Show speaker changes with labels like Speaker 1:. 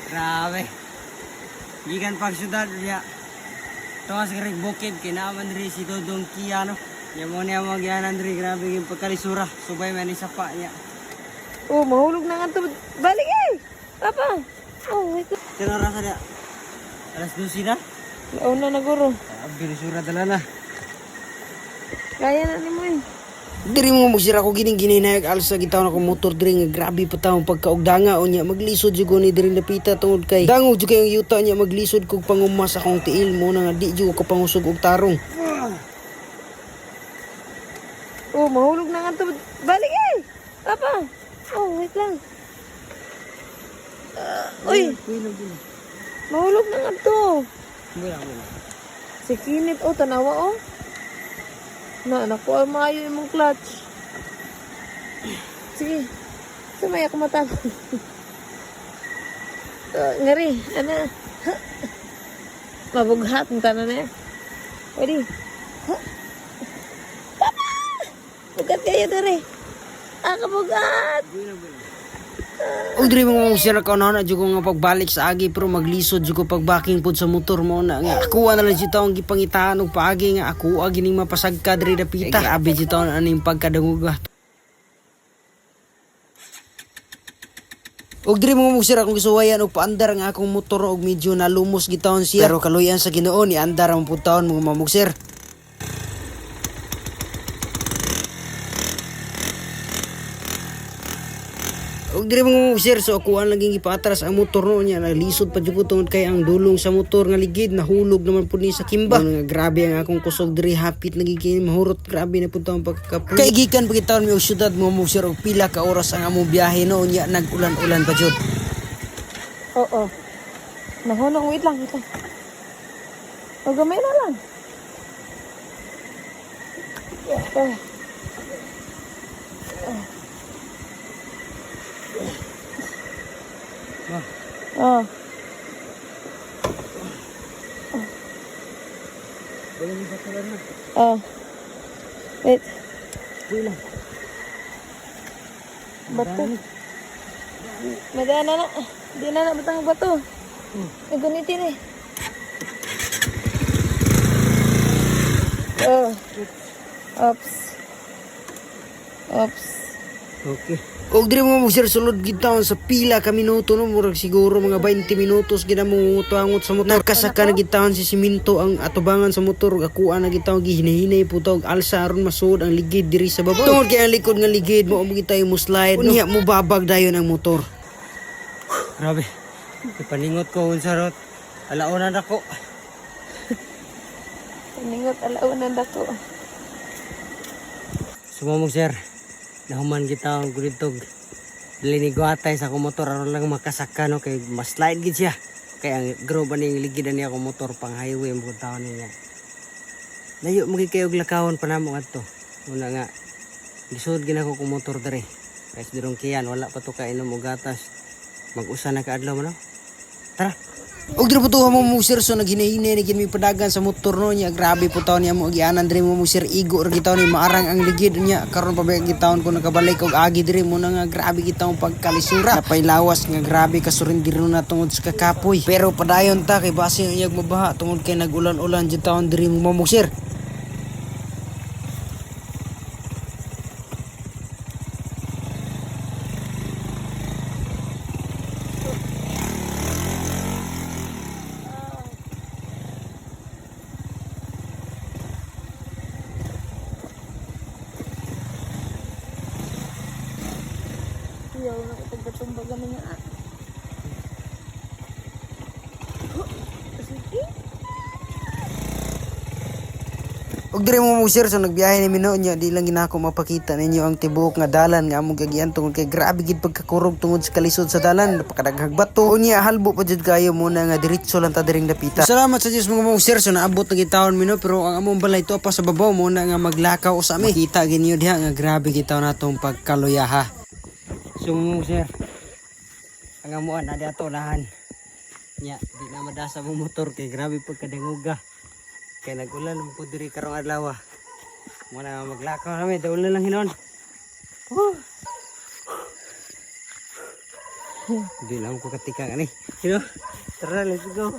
Speaker 1: Grabe. Gikan pag syudad niya. Tawas ka rin bukid, kinaman rin si Dodong Kiano. Yan mo niya mga gyanan rin, grabe yung pagkalisura. Subay man isa pa niya.
Speaker 2: Oh, mahulog na nga to. Balik eh! Papa! Oh, wait.
Speaker 1: Kaya rasa niya. Alas 12 na.
Speaker 2: Launa na guro.
Speaker 1: Bilisura dala na.
Speaker 2: Kaya na ni mo eh.
Speaker 3: Diri mo magsira ko gining ginayag alsa gitaw na ko motor diri nga grabe pa taong pagkaugdanga o niya maglisod jud ko ni diri napita tungod kay dangog jud kay ang yuta niya maglisod kog pangumas akong tiil mo na nga di jud ko pangusog og tarong.
Speaker 2: Oh, mahulog na nga to. Balik eh! Papa! Oh, wait lang. Uy! Mahulog na nga to.
Speaker 1: Wala.
Speaker 2: Si Kinit, oh, tanawa, oh. Naku, maayo yung mong clutch. Sige. Sumaya ko matapos. Ngari, ano? Mabughat, ang tanan na yan. Pwede. Papa! Bugat kayo dere. Kabugat!
Speaker 3: Og diri mo magsira ka na jud ko nga pagbalik sa agi pero maglisod jud ko pagbaking pud sa motor mo na nga ako na lang jud taong gipangitaan og paagi nga ako gining mapasagka diri dapita. Grabe jud taon aning pagkadanguga. Og diri mo magsira kung gisuwayan og paandar nga akong motor og medyo nalumos gitawon siya. Pero kaluyan sa Ginoo ni andar ang pud taon mo mamugsir. Og diri mo sir so ako ang laging ipatras ang motor no niya nalisod pa jud tungod kay ang dulong sa motor nga ligid nahulog naman pud ni sa kimba. Nga grabe ang akong kusog diri hapit nagiging mahurot grabe na pud tawong pagkakapuy. Kay gikan pagitawon mi og syudad mo sir og pila ka oras ang among biyahe no niya nag-ulan-ulan pa jud.
Speaker 2: Oo. Nahunong, wait lang. O, gamay na lang. Oh. Oh. Wait. Bato. Madaan na. Di na batang bato. Nagunitin eh. Oh. Oops.
Speaker 3: Okay. Og diri mo sir sulod gitawon sa pila ka minuto no murag siguro mga 20 minutos gina mo tuangot sa motor. Nakasaka na gitawon si siminto ang atubangan sa motor ug ako na gitawon gihinahinay puto og alsa aron masuod ang ligid diri sa babaw. Tungod kay ang likod nga ligid mo gitay mo slide unya mo babag dayon ang motor.
Speaker 1: Grabe. Ipaningot ko unsa rot. Alaonan ako.
Speaker 2: Paningot alaunan dako.
Speaker 1: Sumamog sir. Nahuman kita ang gulitog. Linigo atay sa akong motor aron lang makasaka no kay mas slide gid siya. Kay ang grow ba ning ligidan niya akong motor pang highway mo taon niya. Layo mo kay og lakawon pa namo adto. Una nga lisod gid ako kong motor dere. Kay dirong kiyan wala pa to ka inom og gatas. Mag-usa na kaadlaw mo no. Tara.
Speaker 3: Og diri po to mo sir so naghinay-hinay ni gid mi padagan sa motor no niya grabe po taon niya mo gianan diri mo sir igo ra gitaw ni maarang ang ligid niya karon pa ba gitaon ko nakabalik og agi diri mo na nga grabe gitaw pagkalisura napay lawas nga grabe kasurindiro na tungod sa kakapoy pero padayon ta kay base iyag mabaha tungod kay nagulan-ulan jud taon diri mo sir.
Speaker 2: Yaw na ipagbatumbaga na nga. Sige.
Speaker 3: Og diri mo sir so nagbiyahe ni mino niya di lang ginako mapakita ninyo ang tibuok nga dalan nga among gagian tungod kay grabe gid pagkakurog tungod sa kalisod sa dalan napakadaghang bato unya halbo pa jud kayo muna nga diretso lang ta diring dapita. Salamat sa Dios mga sir so naabot na gitawon mino pero ang among balay to pa sa babaw muna nga maglakaw sa mi. Kita gid niyo diha nga grabe gitaw natong pagkaluyaha.
Speaker 1: Sumamog sir. Ang amuan adi ato lahan. Nya di na madasa mo motor kay grabe pagkadanguga. Kay nagulan po diri karong adlaw. Muna maglakaw namin, ulan lang hinon. Hindi lang ko katika ani. Sino? Tara, let's go.